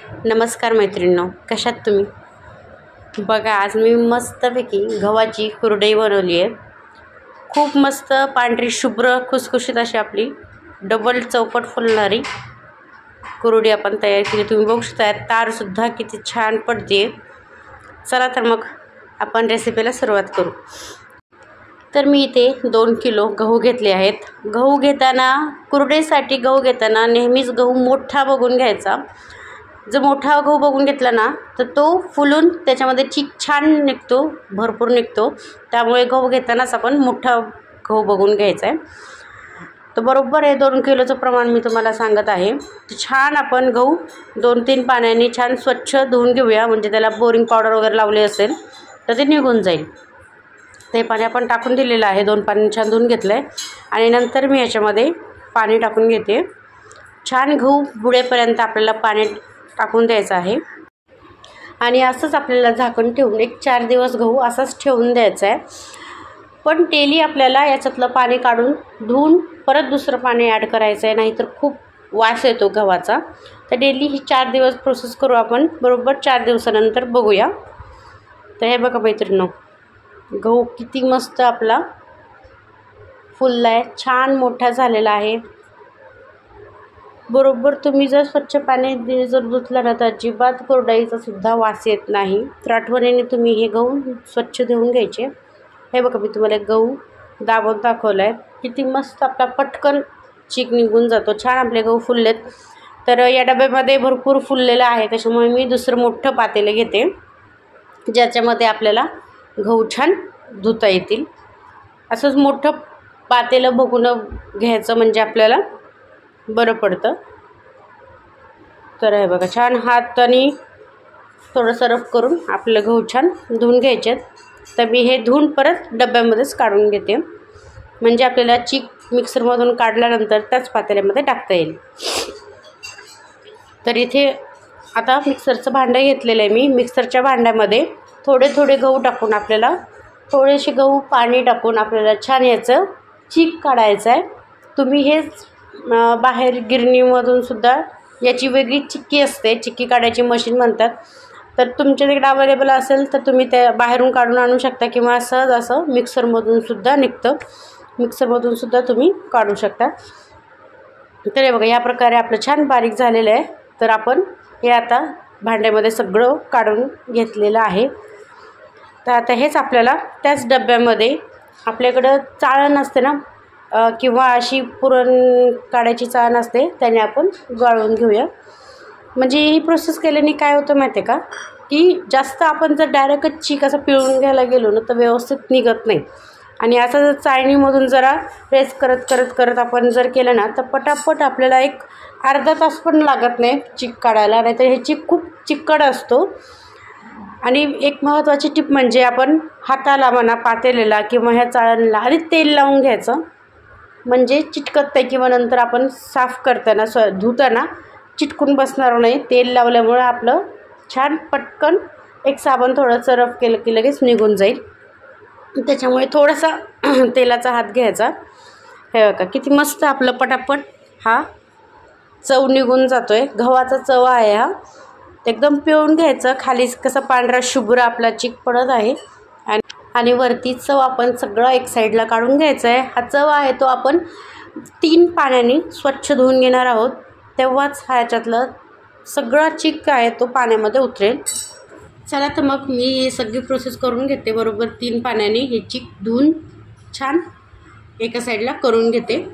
नमस्कार मैत्रिणींनो, कशात तुम्ही? बघा, आज मी मस्तपैकी गव्हाची कुरडई बनवली आहे। खूप मस्त पांढरी शुभ्र खुसखुशीत अशी आपली डबल चौपट फुलणारी कुरडई आपण तयार केली। तुम्ही बघू शकता तारसुद्धा किती छान पडते। चला तर मग आपण रेसिपीला सुरुवात करू। तर मी इथे 2 किलो गहू घेतले आहेत। गहू घेताना कुरडईसाठी गहू घेताना नेहमीच गहू मोठा बघून घ्यायचा। जर मोठा गहू बघून घेतला ना तर तो फुलून त्याच्यामध्ये चीक छान निघतो, भरपूर निघतो। त्यामुळे गहू घेतानाच आपण मोठा गहू बघून घ्यायचा आहे। तर बरोबर हे 2 किलोचं प्रमाण मी तुम्हाला सांगत आहे। छान आपण गहू 2-3 पाण्याने छान स्वच्छ धुवून घेऊया, म्हणजे त्याला बोरिंग पावडर वगैरे लावली असेल तर ते निघून जाईल। ते पाणी आपण टाकून दिलेलं आहे, 2 पाणी छान धुवून घेतलं आहे आणि नंतर मी याच्यामध्ये पाणी टाकून घेते। छान गहू बुडेपर्यंत आपल्याला पाणी टाकून द्यायचं आहे आणि असंच आपल्याला झाकण ठेवून एक 4 दिवस गहू असाच ठेवून द्यायचा आहे। पण डेली आपल्याला याच्यातलं पाणी काढून धुवून परत दुसरं पाणी ॲड करायचं आहे, नाहीतर खूप वास येतो गव्हाचा। तर डेली ही 4 दिवस प्रोसेस करू आपण। बरोबर 4 दिवसानंतर बघूया। तर हे बघा मैत्रिणींनो, गहू किती मस्त आपला फुलला आहे, छान मोठा झालेला आहे। बरोबर तुम्ही जर स्वच्छ पाणी जर धुतलं ना तर अजिबात कुरडईचा सुद्धा वास येत नाही। तर आठवणीने तुम्ही हे गहू स्वच्छ धुवून घ्यायचे। हे बघा, मी तुम्हाला गहू दाबून दाखवलं आहे, किती मस्त आपला पटकन चीक निघून जातो। छान आपले गहू फुललेत। तर या डब्यामध्ये भरपूर फुललेलं आहे, त्याच्यामुळे मी दुसरं मोठं पातेलं घेते ज्याच्यामध्ये आपल्याला गहू छान धुता येतील। असंच मोठं पातेलं बघून घ्यायचं, म्हणजे आपल्याला बरं पडतं। तर हे बघा, छान हाताने थोडंसं रफ करून आपलं गहू छान धुवून घ्यायचे। तर मी हे धुवून परत डब्यामध्येच काढून घेते, म्हणजे आपल्याला चीक मिक्सरमधून काढल्यानंतर त्याच पातेल्यामध्ये टाकता येईल। तर इथे आता मिक्सरचं भांडं घेतलेलं आहे मी। मिक्सरच्या भांड्यामध्ये थोडे थोडे गहू टाकून आपल्याला थोडेसे गहू पाणी टाकून आपल्याला छान याचं चीक काढायचं आहे। तुम्ही हेच बाहेर गिरणीमधून सुद्धा याची वेगळी चिक्की असते, चिक्की काढायची मशीन म्हणतात। तर तुमच्या तिकडे अवेलेबल असेल तर तुम्ही त्या बाहेरून काढून आणू शकता, किंवा सहज असं मिक्सरमधून सुद्धा निघतं, मिक्सरमधून सुद्धा तुम्ही काढू शकता। तर हे बघा, या प्रकारे आपलं छान बारीक झालेलं आहे। तर आपण हे आता भांड्यामध्ये सगळं काढून घेतलेलं आहे। तर आता हेच आपल्याला त्याच डब्यामध्ये, आपल्याकडं चाळण असते ना किंवा अशी पुरण काढायची चाळण असते, त्याने आपण गाळून घेऊया। म्हणजे ही प्रोसेस केल्याने काय होतं माहिती आहे का, की जास्त आपण जर डायरेक्टच चीक असं पिळून घ्यायला गेलो ना तर व्यवस्थित निघत नाही। आणि असं जर चाळणीमधून जरा प्रेस करत आपण जर केलं ना तर पटापट आपल्याला एक अर्धा तास पण लागत नाही चीक काढायला, नाहीतर हे चीक खूप चिकट असतो। आणि एक महत्त्वाची टिप म्हणजे आपण हाताला म्हणा, पातेल्याला किंवा ह्या चाळणीला आधी तेल लावून घ्यायचं, म्हणजे चिटकत नाही, किंवा नंतर आपण साफ करताना धुताना चिटकून बसणार नाही। तेल लावल्यामुळे आपलं छान पटकन एक साबण थोडंसं रफ केलं की लगेच निघून जाईल। त्याच्यामुळे थोडासा तेलाचा हात घ्यायचा। हे बघा, किती मस्त आपलं पटापट हा चव निघून जातो आहे। गव्हाचा चव आहे हा, एकदम पिळून घ्यायचं। खाली कसं पांढरा शुभ्र आपला चीक पडत आहे आणि वरती चव आपण सगळं एक साईडला काढून घ्यायचं आहे। हा चव आहे तो आपण 3 पाण्याने स्वच्छ धुवून घेणार आहोत, तेव्हाच ह्याच्यातलं सगळा चीक आहे तो पाण्यामध्ये उतरेल। चला तर मग मी ही सगळी प्रोसेस करून घेते। बरोबर 3 पाण्याने हे चीक धुवून छान एका साईडला करून घेते।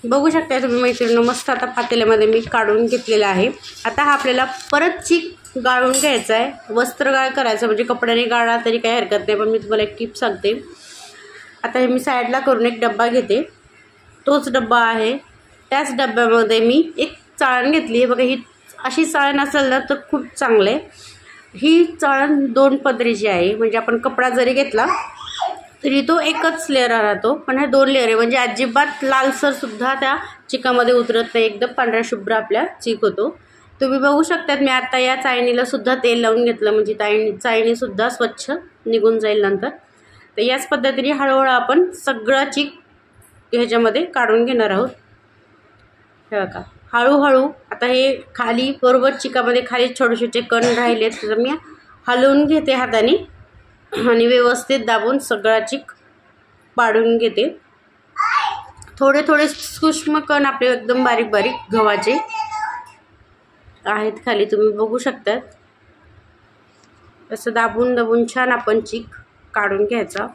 बघू शकता तुम्ही मैत्रिणींनो, मस्त आता पातेल्यामध्ये मी काढून घेतलेला आहे। आता हा आपल्याला परत चीक गाळून घ्यायचा आहे। वस्त्रगाळ करायचं, म्हणजे कपड्याने गाळा तरी काही हरकत नाही, पण मी तुम्हाला एक टिप सांगते। आता हे मी साईडला करून एक डब्बा घेते, तोच डब्बा आहे। त्याच डब्यामध्ये मी एक चाळण घेतली आहे। बघा, ही अशी चाळण असेल ना तर खूप चांगलं आहे। ही चाळण 2 पदरीची आहे, म्हणजे आपण कपडा जरी घेतला तरी तो एकच लेअर राहतो, पण हे 2 लेअर आहे, म्हणजे अजिबात लालसर सुद्धा त्या चिकामध्ये उतरत नाही, एकदम पांढरा शुभ्र आपल्या चीक होतो। तुम्ही बघू शकतात मी आता या चाळणीला सुद्धा तेल लावून घेतलं, म्हणजे चाळणीसुद्धा स्वच्छ निघून जाईल नंतर। तर याच पद्धतीने हळूहळू आपण सगळं चीक ह्याच्यामध्ये काढून घेणार आहोत। हे बघा, हळूहळू आता हे खाली बरोबर चिकामध्ये खाली छोटे छोटे कण राहिले तर मी हलवून घेते हाताने आणि व्यवस्थित दाबून सगळा चिक पाडून घेते। थोडे थोडे सूक्ष्म कण आपले एकदम बारीक बारीक गव्हाचे आहेत खाली, तुम्ही बघू शकतात। असं दाबून दाबून छान आपण चिक काढून घ्यायचा।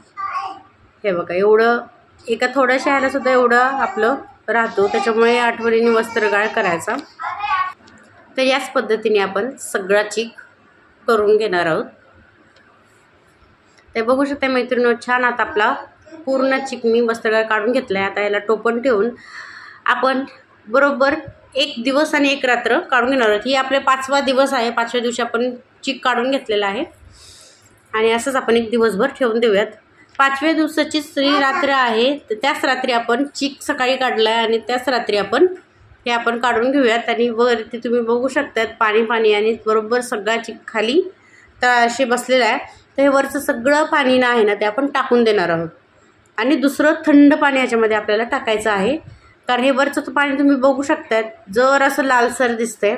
हे बघा, एवढं एका थोड्याशा ह्याला सुद्धा एवढं आपलं राहतो, त्याच्यामुळे आठवणीने वस्त्रगाळ करायचा। तर याच पद्धतीने आपण सगळा चिक करून घेणार आहोत। ते बघू शकता मैत्रिणींनो, छान आता आपला पूर्ण चिक मी वस्त्रगाळ काढून घेतला आहे। आता याला टोपण ठेवून आपण बरोबर 1 दिवस आणि 1 रात्र काढून घेणार आहोत। ही आपले 5वा दिवस आहे। 5व्या दिवशी आपण चिक काढून घेतलेला आहे आणि असंच आपण 1 दिवसभर ठेवून देऊयात। 5व्या दिवसाची रात्र आहे, तर त्याच रात्री आपण चिक सकाळी काढला आहे आणि त्याच रात्री आपण हे काढून घेऊयात। आणि वरती तुम्ही बघू शकतात पाणी पाणी आणि बरोबर सगळा चिक खाली तळाशी बसलेला आहे। तर हे वरचं सगळं पाणी ना आहे ना ते आपण टाकून देणार आहोत आणि दुसरं थंड पाणी याच्यामध्ये आपल्याला टाकायचं आहे, कारण हे वरचं पाणी तुम्ही बघू शकतात जर असं लालसर दिसतंय।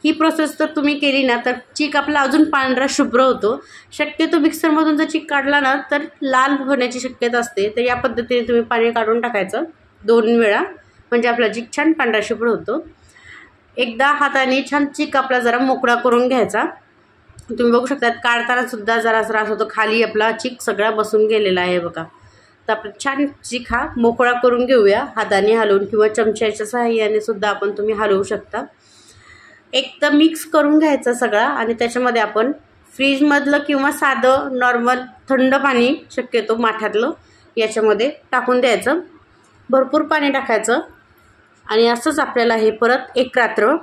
ही प्रोसेस जर तुम्ही केली ना तर चिक आपला अजून पांढरा शुभ्र होतो। शक्यतो मिक्सरमधून जर चिक काढला ना तर लाल होण्याची शक्यता असते। तर या पद्धतीने तुम्ही पाणी काढून टाकायचं 2 वेळा, म्हणजे आपला चिक छान पांढरा शुभ्र होतो। एकदा हाताने छान चिक आपला जरा मोकळा करून घ्यायचा। तुम्ही बघू शकतात काढताना सुद्धा जरा त्रास होतो, खाली आपला चिक सगळा बसून गेलेला आहे बघा। तर आपण छान चिक हा मोकळा करून घेऊया हाताने हलवून, किंवा चमच्याच्या सहाय्याने सुद्धा आपण तुम्ही हलवू शकता। एकदम मिक्स करून घ्यायचा सगळा आणि त्याच्यामध्ये आपण फ्रीजमधलं किंवा साधं नॉर्मल थंड पाणी शक्यतो माठातलं याच्यामध्ये टाकून द्यायचं। भरपूर पाणी टाकायचं आणि असंच आपल्याला हे परत 1 रात्र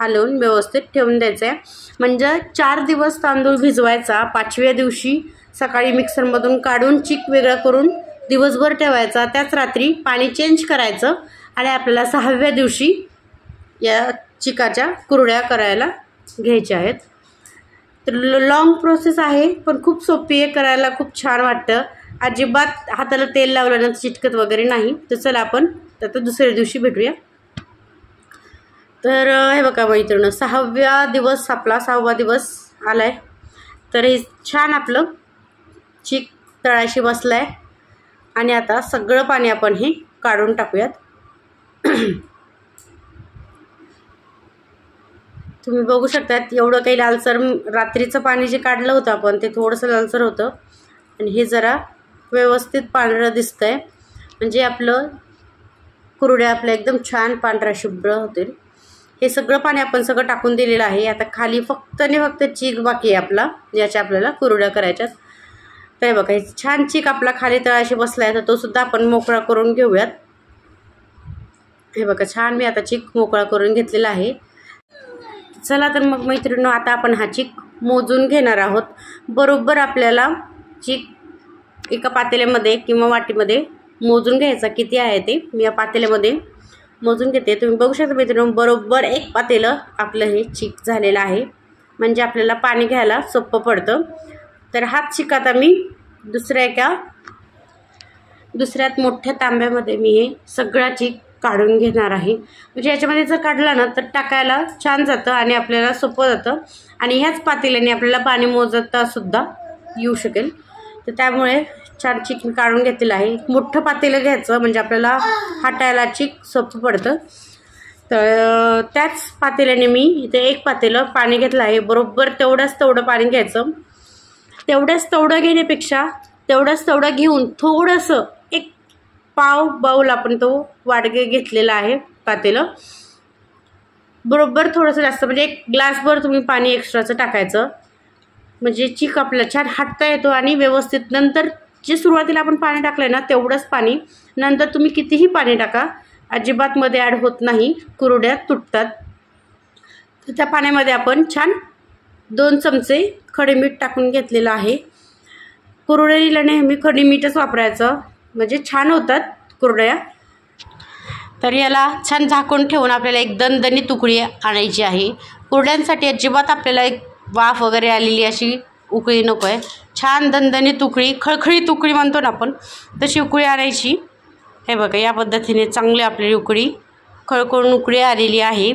हलवून व्यवस्थित ठेवून द्यायचं आहे। म्हणजे 4 दिवस तांदूळ भिजवायचा, 5व्या दिवशी सकाळी मिक्सरमधून काढून चिक वेगळा करून दिवसभर ठेवायचा, त्याच रात्री पाणी चेंज करायचं आणि आपल्याला 6व्या दिवशी या चिकाच्या कुरड्या करायला घ्यायच्या आहेत। तर लॉंग प्रोसेस आहे पण खूप सोपी आहे, करायला खूप छान वाटतं। अजिबात हाताला तेल लावल्यानंतर चिटकत वगैरे नाही। तर चला आपण आता दुसऱ्या दिवशी भेटूया। तर हे बघा मैत्रिणींनो, 6वा दिवस आपला 6वा दिवस आलाय। तर हे छान आपलं चिक तळाशी बसलाय आणि आता सगळं पाणी आपण हे काढून टाकूयात। तुम्ही बघू शकतात एवढं काही लालसर, रात्रीचं पाणी जे काढलं होतं आपण ते थोडंसं लालसर होतं आणि हे जरा व्यवस्थित पांढरं दिसतंय, म्हणजे आपलं कुरड्या आपल्या एकदम छान पांढरा शुभ्र होतील। हे सगळं पाणी आपण सगळं टाकून दिलेलं आहे। आता खाली फक्त आणि फक्त चिक बाकी आहे आपला, याच्या आपल्याला कुरड्या करायच्यात। तर बघा हे छान चिक आपला खाली तळाशी बसला आहे, तर तो सुद्धा आपण मोकळा करून घेऊयात। हे बघा छान मी आता चिक मोकळा करून घेतलेला आहे। चला तर मग मैत्रिणींनो, आता आपण हा चिक मोजून घेणार आहोत। बरोबर आपल्याला चिक एका पातेल्यामध्ये किंवा वाटीमध्ये मोजून घ्यायचा किती आहे ते। मी या पातेल्यामध्ये मोजून घेते। तुम्ही बघू शकता मैत्रिणींनो, बरोबर 1 पातेलं आपलं हे चिक झालेलं आहे, म्हणजे आपल्याला पाणी घ्यायला सोपं पडतं। तर हाच चिक आता मी दुसऱ्यात मोठ्या तांब्यामध्ये मी हे सगळा चिक काढून घेणार आहे। म्हणजे याच्यामध्ये जर काढला ना तर टाकायला छान जातं आणि आपल्याला सोपं जातं आणि ह्याच पातेल्याने आपल्याला पाणी मोजता सुद्धा येऊ शकेल। तर त्यामुळे छान चिक काढून घेतलेलं आहे। मोठं पातेलं घ्यायचं म्हणजे आपल्याला हाटायला चिक सोपं पडतं। तर त्याच पातेल्याने मी इथे 1 पातेलं पाणी घेतलं आहे। बरोबर तेवढं पाणी घ्यायचं। तेवढं घेण्यापेक्षा तेवढं घेऊन थोडंसं 1 पाव बाऊल आपण तो वाडगे घेतलेला आहे पातेलं। बरोबर थोडंसं जास्त म्हणजे 1 ग्लासभर तुम्ही पाणी एक्स्ट्राचं टाकायचं, म्हणजे चिक आपल्याला छान हाटता येतो आणि व्यवस्थित। नंतर जे सुरुवातीला आपण पाणी टाकलं ना तेवढंच पाणी, नंतर तुम्ही कितीही पाणी टाका अजिबात मध्ये ॲड होत नाही, कुरड्या तुटतात। तर त्या पाण्यामध्ये आपण छान 2 चमचे खडे मीठ टाकून घेतलेलं आहे। कुरडईला नेहमी खडे मीठच वापरायचं, म्हणजे छान होतात कुरड्या। तर याला छान झाकून ठेवून आपल्याला एक दणदणीत उकळी आणायची आहे। कुरड्यांसाठी अजिबात आपल्याला एक वाफ वगैरे आलेली अशी उकळी नको आहे, छान दणदणीत उकळी, खळखळीत उकळी म्हणतो ना आपण, तशी उकळी आणायची। हे बघा या पद्धतीने चांगली आपली उकळी खळखळून उकळी आलेली आहे.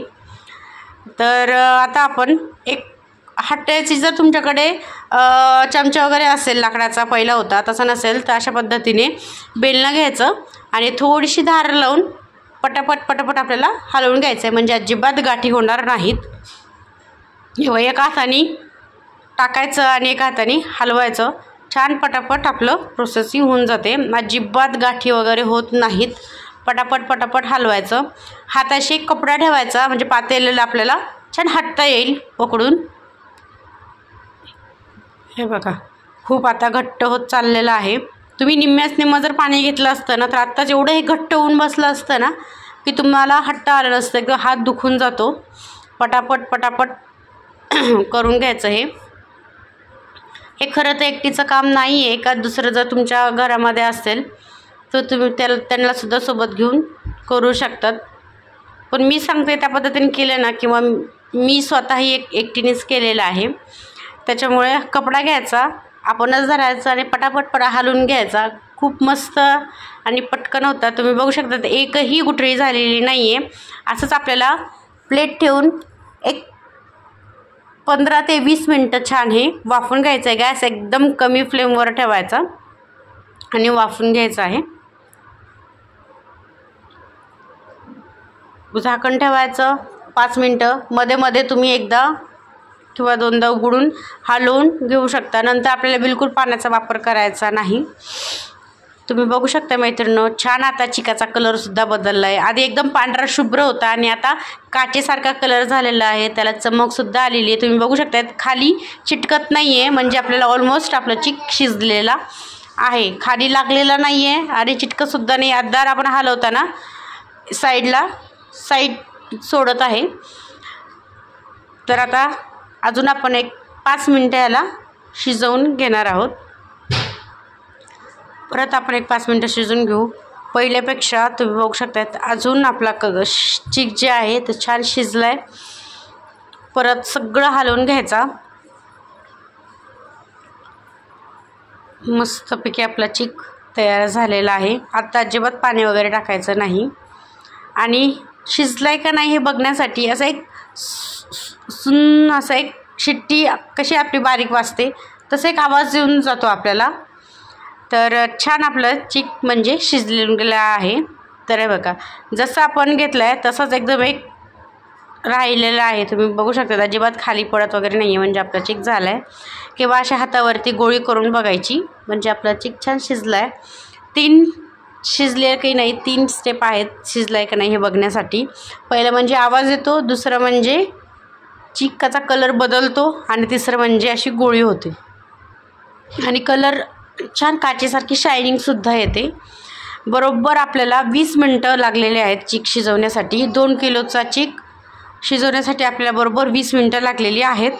तर आता आपण एक हट्ट्याची, जर तुमच्याकडे चमचा वगैरे असेल, लाकडाचा पहिला होता, तसा नसेल तर अशा पद्धतीने बेलणं घ्यायचं आणि थोडीशी धार लावून पटापट पटापट आपल्याला हलवून घ्यायचं आहे, म्हणजे अजिबात गाठी होणार नाहीत. किंवा एका हाताने टाकायचं आणि एका हाताने हलवायचं. छान पटापट आपलं प्रोसेसिंग होऊन जाते, अजिबात गाठी वगैरे होत नाहीत. पटापट पटापट हलवायचं. हाताशी एक कपडा ठेवायचा, म्हणजे पातेल्याला आपल्याला छान हटता येईल पकडून. हे बघा, खूप आता घट्ट होत चाललेलं आहे. तुम्ही निम्म्याच निम्मं जर पाणी घेतलं असतं ना, तर आत्ताच एवढं हे घट्ट होऊन बसलं असतं ना की तुम्हाला हट्टा आलं नसतं, एकदम हात दुखून जातो. पटापट पटापट करून घ्यायचं. हे खरं तर एकटीचं काम नाही आहे. का दुसरं जर तुमच्या घरामध्ये असेल तर तुम्ही त्यांनासुद्धा सोबत घेऊन करू शकतात. पण मी सांगते त्या पद्धतीने केलं ना, किंवा मी स्वतःही एकटीनेच केलेलं आहे. त्याच्यामुळे कपडा घ्यायचा, आपणच धरायचा आणि पटापट हलवून घ्यायचा. खूप मस्त आणि पटकन होता. तुम्ही बघू शकता एकही गुठळी झालेली नाही आहे. असंच आपल्याला प्लेट ठेवून एक 15 ते 20 मिनटं छान हे वाफून घ्यायचं आहे. गॅस एकदम कमी फ्लेमवर ठेवायचा आणि वाफून घ्यायचं आहे. झाकण ठेवायचं 5 मिनटं. मध्ये मध्ये तुम्ही एकदा किंवा दोनदा उघडून हलवून घेऊ शकता. नंतर आपल्याला बिलकुल पाण्याचा वापर करायचा नाही. तुम्ही बघू शकता मैत्रिणींनो, छान आता चिकाचा कलरसुद्धा बदलला आहे. आधी एकदम पांढरा शुभ्र होता आणि आता काचेसारखा कलर झालेला आहे. त्याला चमकसुद्धा आलेली आहे. तुम्ही बघू शकता खाली चिटकत नाही आहे, म्हणजे आपल्याला ऑलमोस्ट आपलं चिक शिजलेला आहे. खाली लागलेला नाही आहे आणि चिटकतसुद्धा नाही. आधार आपण हलवताना साईड सोडत आहे. तर आता अजून आपण एक 5 मिनटं याला शिजवून घेणार आहोत. परत आपण एक 5 मिनटं शिजवून घेऊ. पहिल्यापेक्षा तुम्ही बघू शकता अजून आपला चिक जे आहे ते छान शिजला आहे. परत सगळं हलवून घ्यायचा. मस्तपैकी आपला चिक तयार झालेला आहे. आता अजिबात पाणी वगैरे टाकायचं नाही. आणि शिजला आहे का नाही हे बघण्यासाठी असं एक असं एक शिट्टी कशी आपली बारीक वाजते तसं एक आवाज येऊन जातो आपल्याला. तर छान आपलं चिक म्हणजे शिजलेलं गेलं आहे. तर हे बघा, जसं आपण घेतलं आहे तसंच एकदम एक राहिलेलं आहे. तुम्ही बघू शकता अजिबात खाली पडत वगैरे नाही आहे, म्हणजे आपला चिक झाला आहे. किंवा अशा हातावरती गोळी करून बघायची, म्हणजे आपला चिक छान शिजला आहे. 3 शिजले की नाही, 3 स्टेप आहेत शिजला आहे का नाही हे बघण्यासाठी. पहिलं म्हणजे आवाज येतो, दुसरं म्हणजे चिकाचा कलर बदलतो आणि तिसरं म्हणजे अशी गोळी होते आणि कलर छान काचेसारखी शायनिंगसुद्धा येते. बरोबर आपल्याला 20 मिनटं लागलेले आहेत चिक शिजवण्यासाठी. 2 किलोचा चिक शिजवण्यासाठी आपल्याला बरोबर 20 मिनटं लागलेली आहेत.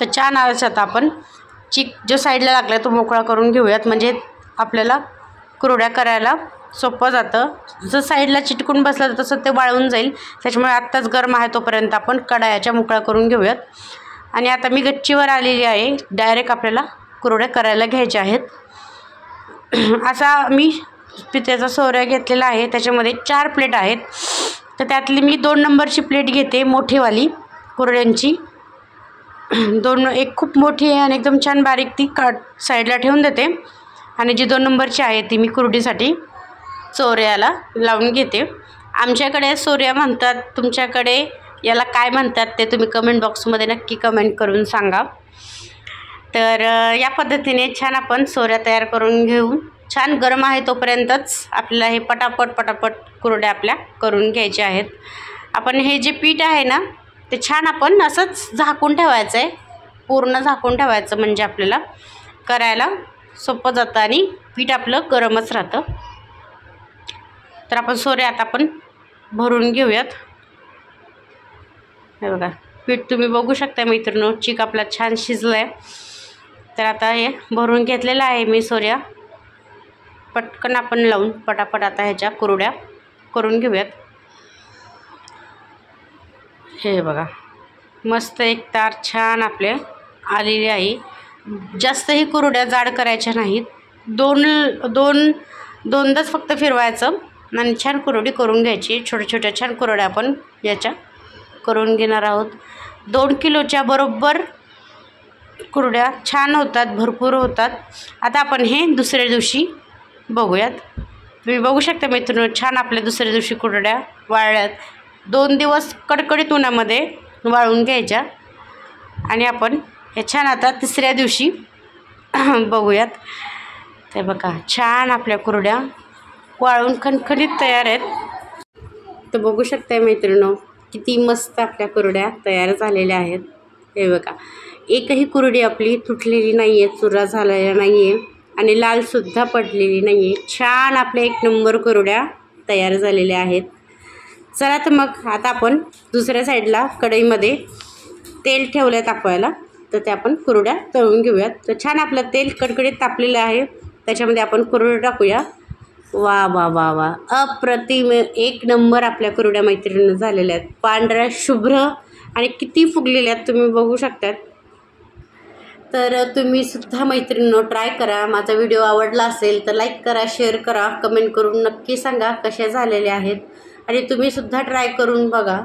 तर छान आता आपण चिक जो साईडला लागला तो मोकळा करून घेऊयात, म्हणजे आपल्याला कुरड्या करायला सोपं जातं. जसं साईडला चिटकून बसलं तसं ते वाळून जाईल. त्याच्यामुळे आत्ताच गरम आहे तोपर्यंत आपण कढायाच्या मोकळा करून घेऊयात. आणि आता मी गच्चीवर आलेली आहे. डायरेक्ट आपल्याला कुरड्या करायला घ्यायच्या आहेत. असा मी पित्याचा सोऱ्या घेतलेला आहे. त्याच्यामध्ये 4 प्लेट आहेत. तर त्यातली मी 2 नंबरची प्लेट घेते, मोठीवाली कुरड्यांची. एक खूप मोठी आहे आणि एकदम छान बारीक, ती साईडला ठेवून देते. आणि जी 2 नंबरची आहे ती मी कुरडीसाठी सोऱ्याला लावून घेते. आमच्याकडे सोऱ्या म्हणतात, तुमच्याकडे याला काय म्हणतात ते तुम्ही कमेंट बॉक्समध्ये नक्की कमेंट करून सांगा. तर या पद्धतीने छान आपण सोऱ्या तयार करून घेऊ. छान गरम आहे तोपर्यंतच आपल्याला हे पटापट कुरड्या आपल्या करून घ्यायच्या आहेत. आपण हे जे पीठ आहे ना ते छान आपण असंच झाकून ठेवायचं आहे, पूर्ण झाकून ठेवायचं, म्हणजे आपल्याला करायला सोपं जातं आणि पीठ आपलं गरमच राहतं. तर आपण सोऱ्या आता आपण भरून घेऊयात. हे बघा, पीठ तुम्ही बघू शकता मैत्रिणींनो, चिक आपला छान शिजला आहे. तर आता हे भरून घेतलेलं आहे मी सोऱ्या. पटकन आपण लावून पटापट आता ह्याच्या कुरड्या करून घेऊयात. हे बघा, मस्त एक तार छान आपले आलेली आहे. जास्तही कुरड्या जाड करायच्या नाहीत. दोनदाच फक्त फिरवायचं आणि छान कुरवडी करून घ्यायची. छोट्या छोट्या छान कुरवड्या आपण याच्या करून घेणार आहोत. 2 किलोच्या बरोबर कुरड्या छान होतात, भरपूर होतात. आता आपण हे दुसऱ्या दिवशी बघूयात. तुम्ही बघू शकता मित्रांनो, छान आपल्या दुसऱ्या दिवशी कुरड्या वाळल्यात. 2 दिवस कडकडीत उन्हामध्ये वाळून घ्यायच्या. आणि आपण हे छान आता तिसऱ्या दिवशी बघूयात. ते बघा छान आपल्या कुरड्या वाळून खणखणीत तयार आहेत. तर बघू शकता मैत्रिणींनो, किती मस्त आपल्या कुरड्या तयार झालेल्या आहेत. हे बघा, एकही कुरडी आपली तुटलेली नाही आहे, चुरा झालेला नाही आहे आणि लालसुद्धा पडलेली नाही आहे. छान आपल्या 1 नंबर कुरड्या तयार झालेल्या आहेत. चला तर मग आता आपण दुसऱ्या साईडला कढईमध्ये तेल ठेवलं आहे तापवायला. तर ते आपण कुरड्या तळून घेऊयात. तर छान आपलं तेल कडकडीत तापलेलं आहे. त्याच्यामध्ये आपण कुरड्या टाकूया. वा वा वा वा, अप्रतिम 1 नंबर आपल्या कुरड्या मैत्रिणी झालेल्या आहेत. पांढऱ्या शुभ्र आणि किती फुगलेल्या आहेत तुम्ही बघू शकतात. तर तुम्ही सुद्धा मैत्रिणींनो ट्राय करा. माझा व्हिडिओ आवडला असेल तर लाईक करा, शेअर करा, कमेंट करून नक्की सांगा कशा झालेल्या आहेत. आणि तुम्ही सुद्धा ट्राय करून बघा.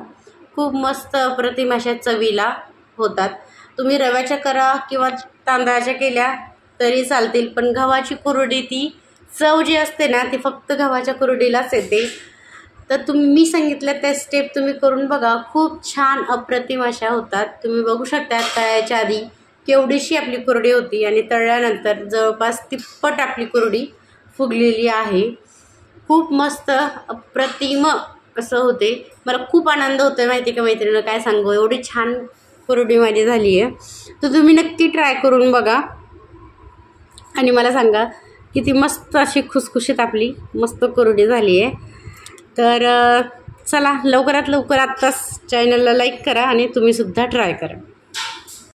खूप मस्त अप्रतिम अशा चवीला होतात. तुम्ही रव्याच्या करा किंवा तांदळाच्या केल्या तरी चालतील, पण गव्हाची कुरडी ती चव जी असते ना ती फक्त गव्हाच्या कुरडीलाच येते. तर मी सांगितलं त्या स्टेप तुम्ही करून बघा. खूप छान अप्रतिम अशा होतात. तुम्ही बघू शकता तळायच्या आधी केवढीशी आपली कुरडी होती आणि तळल्यानंतर जवळपास तिप्पट आपली कुरडी फुगलेली आहे. खूप मस्त अप्रतिम असं होते. मला खूप आनंद होतो आहे माहिती का मैत्रिणींनो, काय सांगू, एवढी छान कुरडी माझी झाली आहे. तर तुम्ही नक्की ट्राय करून बघा आणि मला सांगा किती मस्त अशी खुसखुशीत आपली मस्त कुरडी झाली आहे. तर चला लवकरात लवकर आत्ताच चॅनलला लाईक करा आणि तुम्हीसुद्धा ट्राय करा.